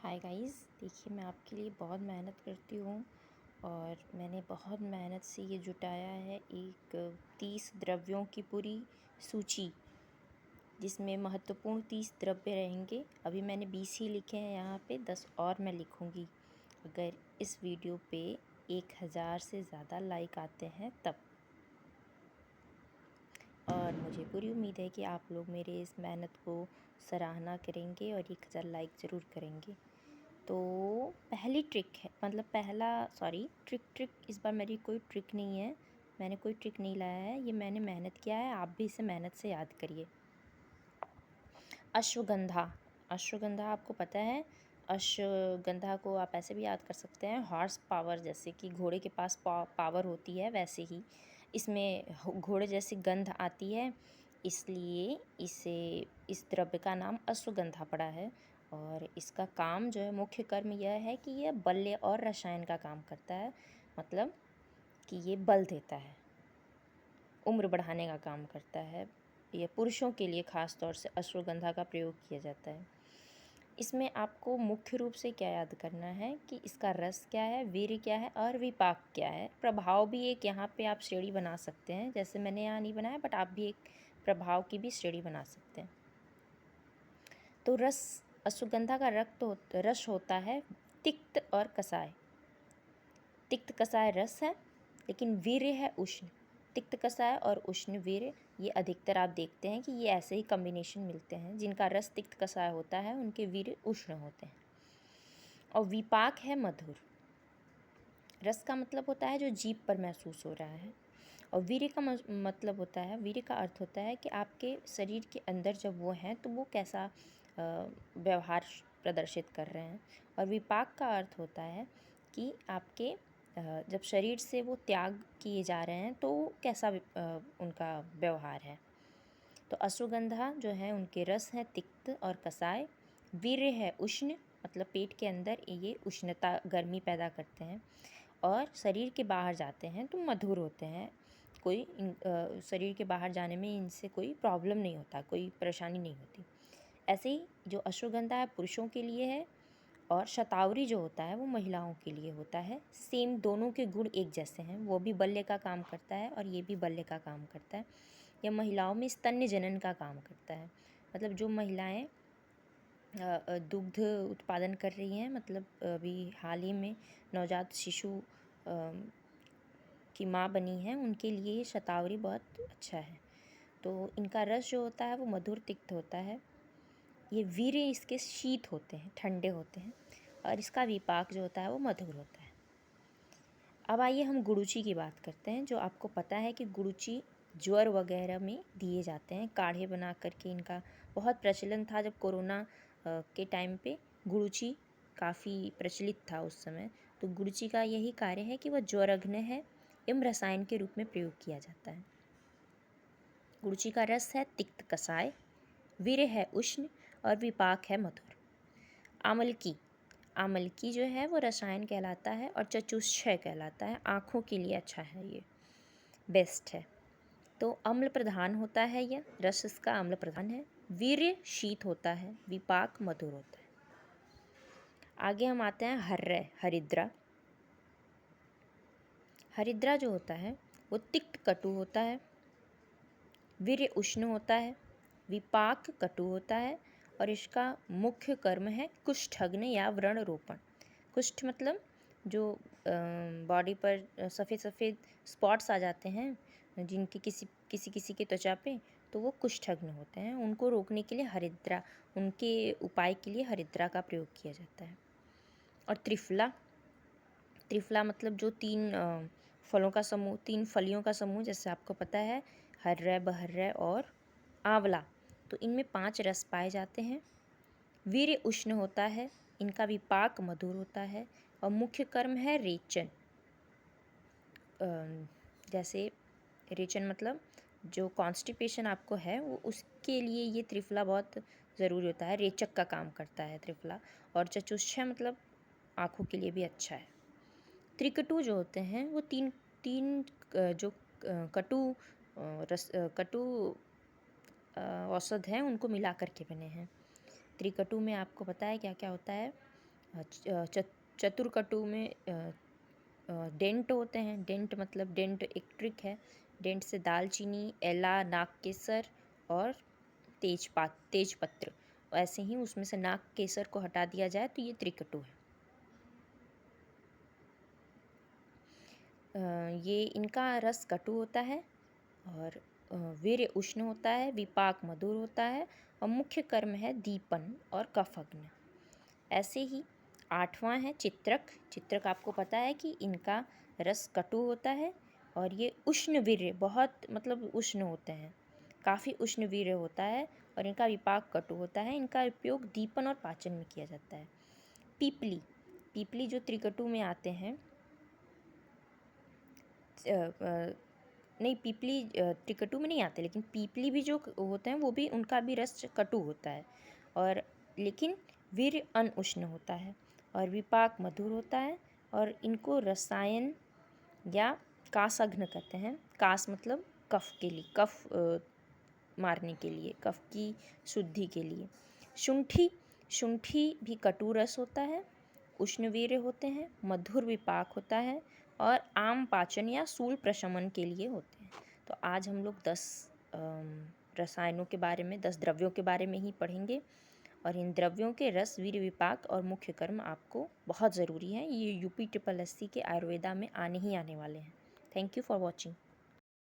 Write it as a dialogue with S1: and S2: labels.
S1: Hi guys, देखिए मैं आपके लिए बहुत मेहनत करती हूँ और मैंने बहुत मेहनत से ये जुटाया है एक 30 द्रव्यों की पूरी सूची, जिसमें महत्वपूर्ण 30 द्रव्य रहेंगे। अभी मैंने 20 ही लिखे हैं, यहाँ पे 10 और मैं लिखूँगी अगर इस वीडियो पे 1000 से ज़्यादा लाइक आते हैं तब। और मुझे पूरी उम्मीद है कि आप लोग मेरे इस मेहनत को सराहना करेंगे और 1000 लाइक ज़रूर करेंगे। तो पहली ट्रिक है, मतलब ट्रिक इस बार मेरी कोई ट्रिक नहीं है, मैंने कोई ट्रिक नहीं लाया है, ये मैंने मेहनत किया है, आप भी इसे मेहनत से याद करिए। अश्वगंधा आपको पता है, अश्वगंधा को आप ऐसे भी याद कर सकते हैं हॉर्स पावर, जैसे कि घोड़े के पास पावर होती है वैसे ही इसमें घोड़े जैसी गंध आती है, इसलिए इस द्रव्य का नाम अश्वगंधा पड़ा है। और इसका काम जो है, मुख्य कर्म यह है कि यह बल्य और रसायन का काम करता है, मतलब कि ये बल देता है, उम्र बढ़ाने का काम करता है। यह पुरुषों के लिए ख़ास तौर से अश्वगंधा का प्रयोग किया जाता है। इसमें आपको मुख्य रूप से क्या याद करना है कि इसका रस क्या है, वीर्य क्या है और विपाक क्या है। प्रभाव भी एक यहाँ पे आप श्रेणी बना सकते हैं, जैसे मैंने यहाँ नहीं बनाया, बट आप भी एक प्रभाव की भी श्रेणी बना सकते हैं। तो अश्वगंधा का रस होता है तिक्त और कसाय। तिक्त कसाय रस है, लेकिन वीर्य है उष्ण। तिक्त कसाय और उष्ण वीर्य, ये अधिकतर आप देखते हैं कि ये ऐसे ही कॉम्बिनेशन मिलते हैं। जिनका रस तिक्त कसाय होता है उनके वीर्य उष्ण होते हैं। और विपाक है मधुर। रस का मतलब होता है जो जीभ पर महसूस हो रहा है, और वीर्य का मतलब होता है, वीर्य का अर्थ होता है कि आपके शरीर के अंदर जब वो हैं तो वो कैसा व्यवहार प्रदर्शित कर रहे हैं। और विपाक का अर्थ होता है कि आपके जब शरीर से वो त्याग किए जा रहे हैं तो कैसा उनका व्यवहार है। तो अश्वगंधा जो है, उनके रस हैं तिक्त और कसाय। वीर्य है उष्ण, मतलब पेट के अंदर ये उष्णता गर्मी पैदा करते हैं, और शरीर के बाहर जाते हैं तो मधुर होते हैं। शरीर के बाहर जाने में इनसे कोई प्रॉब्लम नहीं होता, कोई परेशानी नहीं होती। ऐसे ही जो अश्वगंधा है पुरुषों के लिए है, और शतावरी जो होता है वो महिलाओं के लिए होता है। सेम, दोनों के गुण एक जैसे हैं, वो भी बल्य का काम करता है और ये भी बल्य का काम करता है। यह महिलाओं में स्तन्य जनन का काम करता है, मतलब जो महिलाएं दुग्ध उत्पादन कर रही हैं, मतलब अभी हाल ही में नवजात शिशु की माँ बनी हैं, उनके लिए शतावरी बहुत अच्छा है। तो इनका रस जो होता है वो मधुर तिक्त होता है। ये वीर्य इसके शीत होते हैं, ठंडे होते हैं, और इसका विपाक जो होता है वो मधुर होता है। अब आइए हम गुड़ूची की बात करते हैं। जो आपको पता है कि गुड़ूची ज्वर वगैरह में दिए जाते हैं, काढ़े बना करके इनका बहुत प्रचलन था। जब कोरोना के टाइम पे गुड़ूची काफ़ी प्रचलित था उस समय। तो गुड़ूची का यही कार्य है कि वह ज्वरघ्न है एवं रसायन के रूप में प्रयोग किया जाता है। गुड़ूची का रस है तिक्त कसाय, वीर्य है उष्ण और विपाक है मधुर। आमलकी जो है वो रसायन कहलाता है और चतुष्चय कहलाता है। आँखों के लिए अच्छा है, ये बेस्ट है। तो अम्ल प्रधान होता है, यह रस इसका अम्ल प्रधान है। वीर्य शीत होता है, विपाक मधुर होता है। आगे हम आते हैं हरिद्रा। हरिद्रा जो होता है वो तिक्त कटु होता है, वीर्य उष्ण होता है, विपाक कटु होता है, और इसका मुख्य कर्म है कुष्ठग्न या व्रण रोपण। कुष्ठ मतलब जो बॉडी पर सफ़ेद सफ़ेद स्पॉट्स आ जाते हैं जिनकी किसी की त्वचा पे, तो वो कुष्ठग्न होते हैं। उनको रोकने के लिए हरिद्रा, उनके उपाय के लिए हरिद्रा का प्रयोग किया जाता है। और त्रिफला मतलब जो तीन फलों का समूह, तीन फलियों का समूह, जैसे आपको पता है हर्रै, बहर्रै और आंवला, तो इनमें 5 रस पाए जाते हैं। वीर्य उष्ण होता है, इनका विपाक मधुर होता है, और मुख्य कर्म है रेचन। जैसे रेचन मतलब जो कॉन्स्टिपेशन आपको है वो, उसके लिए ये त्रिफला बहुत ज़रूरी होता है, रेचक का काम करता है त्रिफला। और चतुष्चय मतलब आँखों के लिए भी अच्छा है। त्रिकटु जो होते हैं वो तीन तीन जो कटु औषध हैं उनको मिला करके बने हैं। त्रिकटु में आपको पता है क्या क्या होता है चतुर्कटु में डेंट होते हैं। डेंट मतलब डेंट एक ट्रिक है। डेंट से दालचीनी, एला, नागकेसर और तेजपत्र। ऐसे ही उसमें से नागकेसर को हटा दिया जाए तो ये त्रिकटु है। ये इनका रस कटु होता है और वीर्य उष्ण होता है, विपाक मधुर होता है और मुख्य कर्म है दीपन और कफग्न। ऐसे ही 8वां है चित्रक। चित्रक आपको पता है कि इनका रस कटु होता है और ये उष्ण वीर्य, बहुत मतलब उष्ण होते हैं, काफ़ी उष्ण वीर्य होता है और इनका विपाक कटु होता है। इनका उपयोग दीपन और पाचन में किया जाता है। पीपली, पीपली जो त्रिकटु में आते हैं, नहीं पीपली त्रिकटु में नहीं आते, लेकिन पीपली भी जो होते हैं वो भी, उनका भी रस कटु होता है और लेकिन वीर्य अनउष्ण होता है और विपाक मधुर होता है और इनको रसायन या कासघ्न कहते हैं। कास मतलब कफ के लिए, कफ मारने के लिए, कफ की शुद्धि के लिए। शुंठी, शुंठी भी कटु रस होता है, उष्ण वीर्य होते हैं, मधुर विपाक होता है और आम पाचन या सूल प्रशमन के लिए होते हैं। तो आज हम लोग 10 रसायनों के बारे में, 10 द्रव्यों के बारे में ही पढ़ेंगे और इन द्रव्यों के रस, वीर्य, विपाक और मुख्य कर्म आपको बहुत ज़रूरी है। ये UP SSC के आयुर्वेदा में आने ही आने वाले हैं। Thank you for watching.